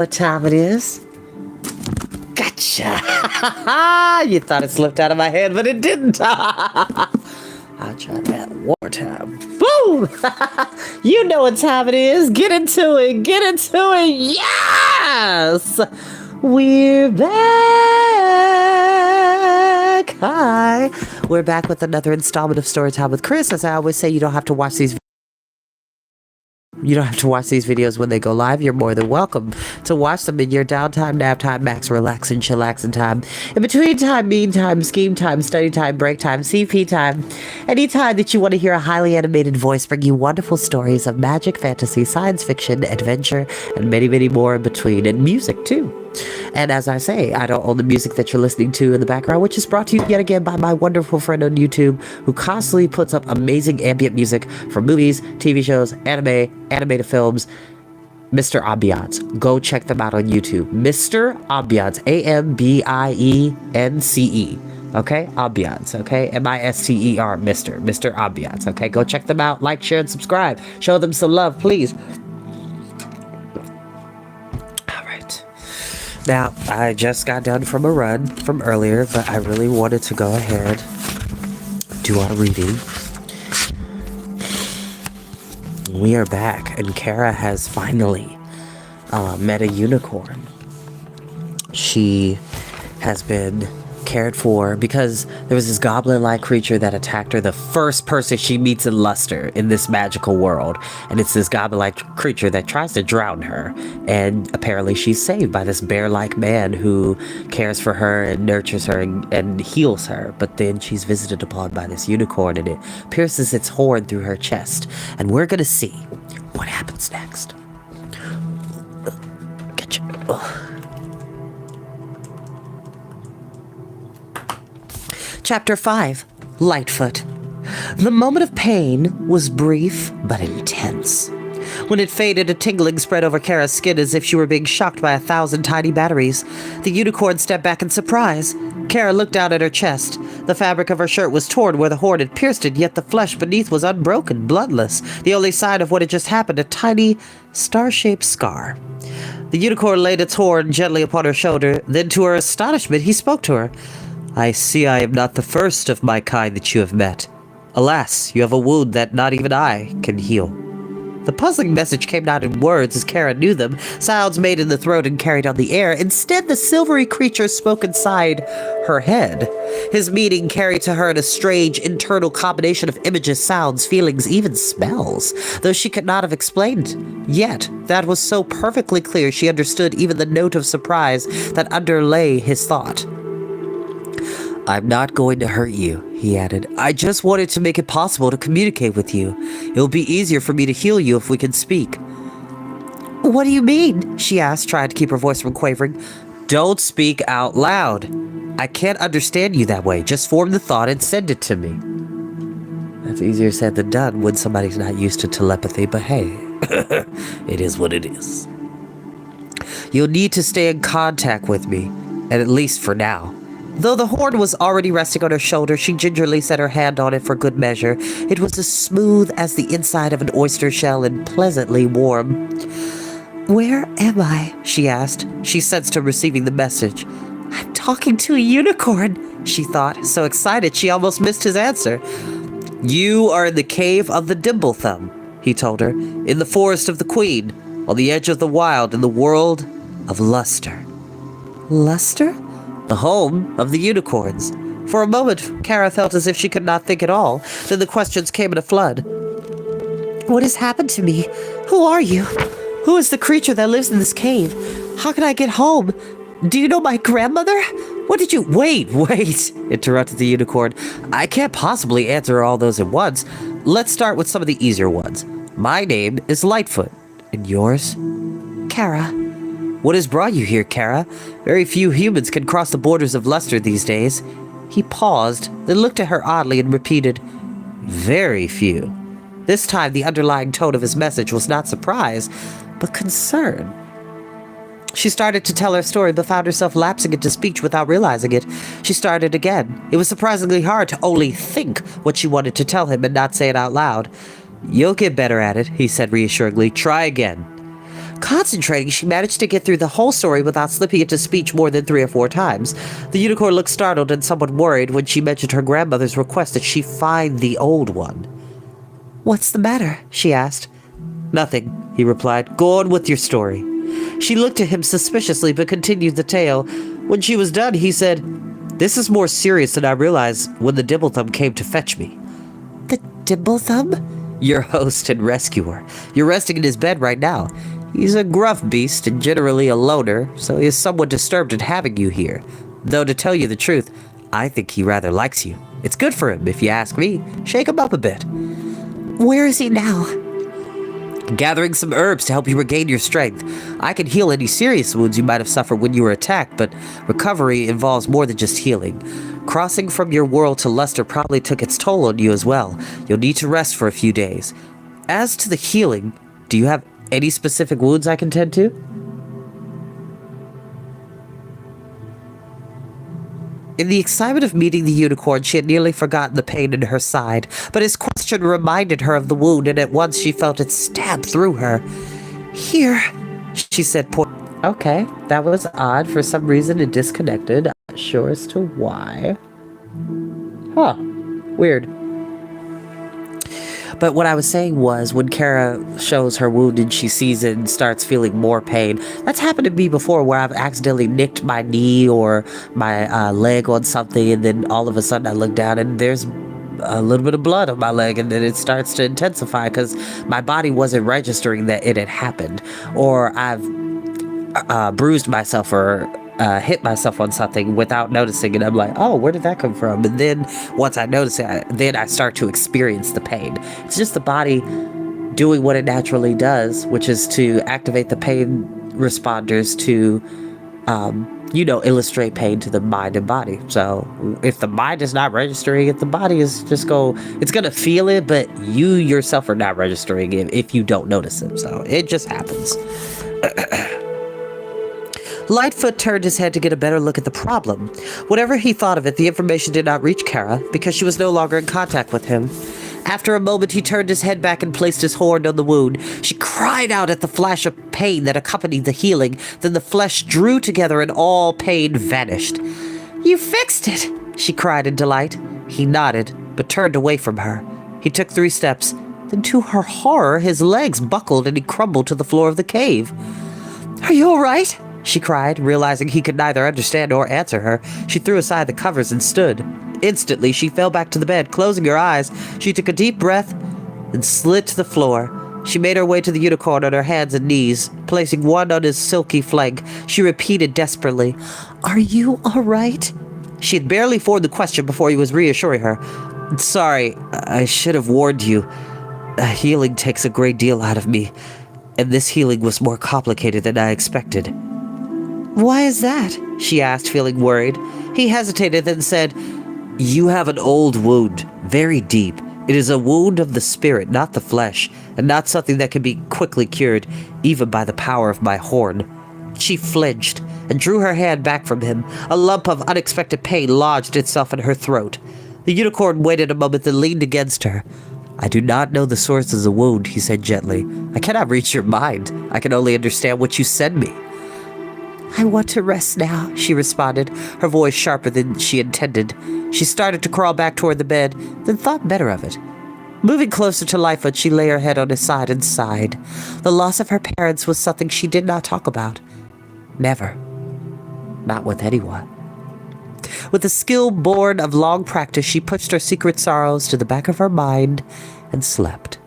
What time it is? Gotcha! You thought it slipped out of my head, but it didn't. I'll try that one more time. Boom! You know what time it is. Get into it. Get into it. Yes! We're back. Hi. We're back with another installment of Storytime with Chris. As I always say, you don't have to watch these videos when they go live. You're more than welcome to watch them in your downtime, nap time, max relax and chillaxing time, in between time, mean time, scheme time, study time, break time, CP time, any time that you want to hear a highly animated voice bring you wonderful stories of magic, fantasy, science fiction, adventure, and many, many more in between, and music too. And as I say, I don't own the music that you're listening to in the background, which is brought to you yet again by my wonderful friend on YouTube, who constantly puts up amazing ambient music for movies, TV shows, anime, animated films, Mr. Ambiance. Go check them out on YouTube. Mr. Ambiance, Ambience. Okay, Ambiance, okay, Mister, Mr. Ambiance, okay, go check them out, like, share, and subscribe, show them some love, please. Now, I just got done from a run from earlier, but I really wanted to go ahead, do our reading. We are back, and Kara has finally met a unicorn. She has been cared for because there was this goblin-like creature that attacked her the first person she meets in Luster in this magical world. And it's this goblin-like creature that tries to drown her. And apparently she's saved by this bear-like man who cares for her and nurtures her and heals her. But then she's visited upon by this unicorn, and it pierces its horn through her chest. And we're gonna see what happens next. Get you. Chapter 5, Lightfoot. The moment of pain was brief but intense. When it faded, a tingling spread over Kara's skin as if she were being shocked by 1,000 tiny batteries. The unicorn stepped back in surprise. Kara looked down at her chest. The fabric of her shirt was torn where the horn had pierced it, yet the flesh beneath was unbroken, bloodless. The only sign of what had just happened, a tiny, star-shaped scar. The unicorn laid its horn gently upon her shoulder. Then, to her astonishment, he spoke to her. I see I am not the first of my kind that you have met. Alas, you have a wound that not even I can heal. The puzzling message came not in words as Kara knew them, sounds made in the throat and carried on the air. Instead, the silvery creature spoke inside her head. His meaning carried to her in a strange internal combination of images, sounds, feelings, even smells, though she could not have explained. Yet, that was so perfectly clear she understood even the note of surprise that underlay his thought. I'm not going to hurt you, he added. I just wanted to make it possible to communicate with you. It'll be easier for me to heal you if we can speak. What do you mean? She asked, trying to keep her voice from quavering. Don't speak out loud. I can't understand you that way. Just form the thought and send it to me. That's easier said than done when somebody's not used to telepathy, but hey, it is what it is. You'll need to stay in contact with me, and at least for now. Though the horn was already resting on her shoulder, she gingerly set her hand on it for good measure. It was as smooth as the inside of an oyster shell and pleasantly warm. Where am I? She asked. She sensed her receiving the message. I'm talking to a unicorn, she thought, so excited she almost missed his answer. You are in the cave of the Dimblethumb, he told her, in the forest of the Queen, on the edge of the wild in the world of Luster. Luster? The home of the unicorns. For a moment, Kara felt as if she could not think at all. Then the questions came in a flood. What has happened to me? Who are you? Who is the creature that lives in this cave? How can I get home? Do you know my grandmother? What did you— Wait, interrupted the unicorn. I can't possibly answer all those at once. Let's start with some of the easier ones. My name is Lightfoot. And yours? Kara. What has brought you here, Kara? Very few humans can cross the borders of Luster these days. He paused, then looked at her oddly and repeated, very few. This time, the underlying tone of his message was not surprise, but concern. She started to tell her story, but found herself lapsing into speech without realizing it. She started again. It was surprisingly hard to only think what she wanted to tell him and not say it out loud. You'll get better at it, he said reassuringly. Try again. Concentrating, she managed to get through the whole story without slipping into speech more than 3 or 4 times. The unicorn looked startled and somewhat worried when she mentioned her grandmother's request that she find the old one. "What's the matter?" she asked. "Nothing," he replied. "Go on with your story." She looked at him suspiciously but continued the tale. When she was done, he said, "This is more serious than I realized when the Dibblethumb came to fetch me." "The Dibblethumb?" "Your host and rescuer. You're resting in his bed right now. He's a gruff beast and generally a loner, so he is somewhat disturbed at having you here. Though to tell you the truth, I think he rather likes you. It's good for him, if you ask me. Shake him up a bit." "Where is he now?" "Gathering some herbs to help you regain your strength. I can heal any serious wounds you might have suffered when you were attacked, but recovery involves more than just healing. Crossing from your world to Luster probably took its toll on you as well. You'll need to rest for a few days. As to the healing, do you have any specific wounds I can tend to?" In the excitement of meeting the unicorn, she had nearly forgotten the pain in her side, but his question reminded her of the wound, and at once she felt it stab through her. "Here," she said. Okay, that was odd. For some reason it disconnected. I'm not sure as to why. Huh. Weird. But what I was saying was, when Kara shows her wound and she sees it and starts feeling more pain, that's happened to me before, where I've accidentally nicked my knee or my leg on something, and then all of a sudden I look down and there's a little bit of blood on my leg, and then it starts to intensify because my body wasn't registering that it had happened. Or I've bruised myself or hit myself on something without noticing, and I'm like, oh, where did that come from? And then once I notice it, then I start to experience the pain. It's just the body doing what it naturally does, which is to activate the pain responders to, illustrate pain to the mind and body. So if the mind is not registering it, the body is just it's going to feel it, but you yourself are not registering it if you don't notice it. So it just happens. Lightfoot turned his head to get a better look at the problem. Whatever he thought of it, the information did not reach Kara, because she was no longer in contact with him. After a moment, he turned his head back and placed his horn on the wound. She cried out at the flash of pain that accompanied the healing. Then the flesh drew together and all pain vanished. "You fixed it!" she cried in delight. He nodded, but turned away from her. He took 3 steps. Then to her horror, his legs buckled and he crumbled to the floor of the cave. "Are you all right?" she cried, realizing he could neither understand nor answer her. She threw aside the covers and stood. Instantly, she fell back to the bed. Closing her eyes, she took a deep breath and slid to the floor. She made her way to the unicorn on her hands and knees. Placing one on his silky flank, she repeated desperately, "Are you all right?" She had barely formed the question before he was reassuring her. "Sorry, I should have warned you. Healing takes a great deal out of me, and this healing was more complicated than I expected." "Why is that?" she asked, feeling worried. He hesitated, then said, "You have an old wound, very deep. It is a wound of the spirit, not the flesh, and not something that can be quickly cured, even by the power of my horn." She flinched and drew her hand back from him. A lump of unexpected pain lodged itself in her throat. The unicorn waited a moment, then leaned against her. "I do not know the source of the wound," he said gently. "I cannot reach your mind. I can only understand what you send me." "I want to rest now," she responded, her voice sharper than she intended. She started to crawl back toward the bed, then thought better of it. Moving closer to Lightfoot, she lay her head on his side and sighed. The loss of her parents was something she did not talk about. Never. Not with anyone. With a skill born of long practice, she pushed her secret sorrows to the back of her mind and slept.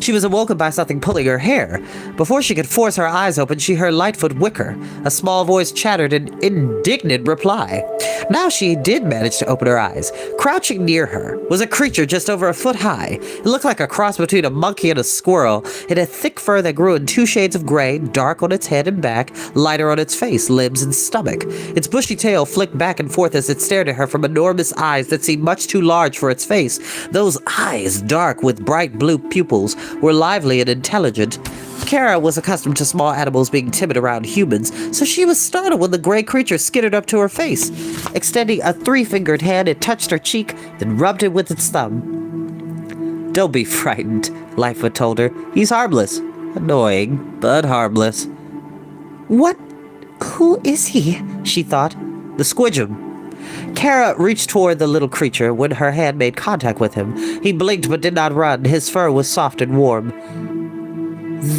She was awoken by something pulling her hair. Before she could force her eyes open, she heard Lightfoot whicker. A small voice chattered an indignant reply. Now she did manage to open her eyes. Crouching near her was a creature just over a foot high. It looked like a cross between a monkey and a squirrel. It had thick fur that grew in 2 shades of gray, dark on its head and back, lighter on its face, limbs, and stomach. Its bushy tail flicked back and forth as it stared at her from enormous eyes that seemed much too large for its face. Those eyes, dark with bright blue pupils, were lively and intelligent. Kara was accustomed to small animals being timid around humans, so she was startled when the gray creature skittered up to her face. Extending a 3-fingered hand, it touched her cheek, then rubbed it with its thumb. "Don't be frightened," Lightfoot told her. "He's harmless. Annoying, but harmless. Who is he? She thought. The squidgem. Kara reached toward the little creature when her hand made contact with him. He blinked but did not run. His fur was soft and warm.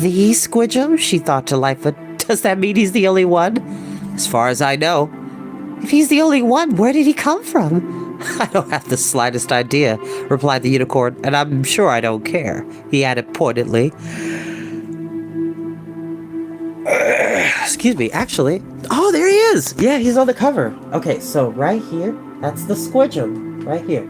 The squidgem? She thought to Lightfoot. Does that mean he's the only one? As far as I know. If he's the only one, where did he come from? I don't have the slightest idea, replied the unicorn, and I'm sure I don't care, he added pointedly. Excuse me, actually. Oh, there he is! Yeah, he's on the cover. Okay, so right here, that's the squidgem. Right here.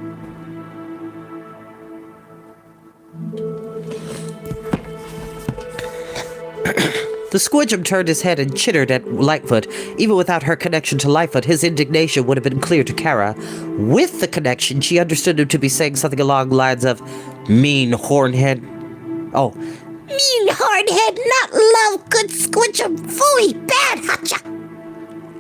The squidgem turned his head and chittered at Lightfoot. Even without her connection to Lightfoot, his indignation would have been clear to Kara. With the connection, she understood him to be saying something along the lines of, mean hornhead. Oh. Mean hornhead, not love, good squidgem, fooey, bad, hotcha.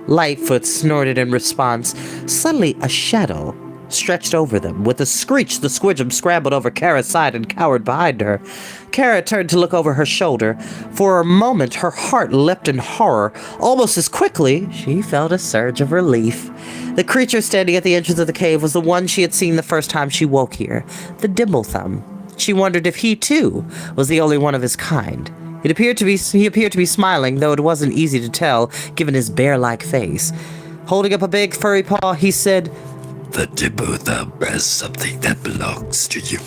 Lightfoot snorted in response. Suddenly, a shadow stretched over them. With a screech, the squidgem scrambled over Kara's side and cowered behind her. Kara turned to look over her shoulder. For a moment, her heart leapt in horror. Almost as quickly, she felt a surge of relief. The creature standing at the entrance of the cave was the one she had seen the first time she woke here, the Dimblethumb. She wondered if he, too, was the only one of his kind. He appeared to be smiling, though it wasn't easy to tell, given his bear-like face. Holding up a big furry paw, he said, The Dimblethumb has something that belongs to you.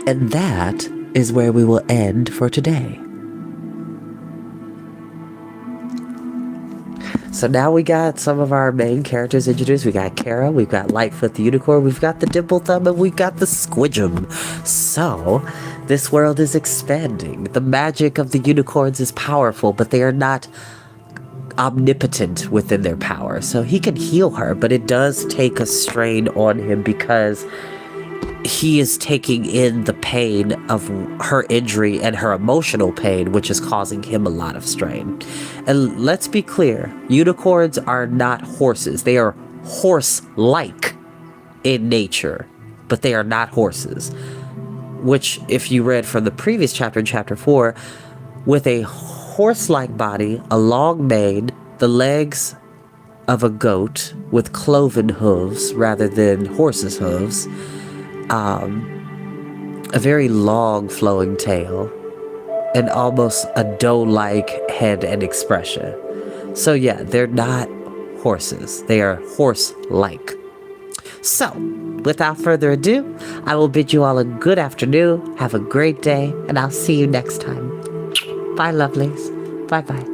And that is where we will end for today. So now we got some of our main characters introduced. We got Kara, we've got Lightfoot the Unicorn, we've got the Dimblethumb, and we've got the Squidgem. So, this world is expanding. The magic of the unicorns is powerful, but they are not omnipotent within their power. So he can heal her, but it does take a strain on him because he is taking in the pain of her injury and her emotional pain, which is causing him a lot of strain. And let's be clear, unicorns are not horses. They are horse-like in nature, but they are not horses. Which, if you read from the previous chapter, in chapter 4, with a horse-like body, a long mane, the legs of a goat with cloven hooves rather than horse's hooves, a very long flowing tail, and almost a doe-like head and expression. So yeah, they're not horses. They are horse-like. So, without further ado, I will bid you all a good afternoon, have a great day, and I'll see you next time. Bye, lovelies. Bye-bye.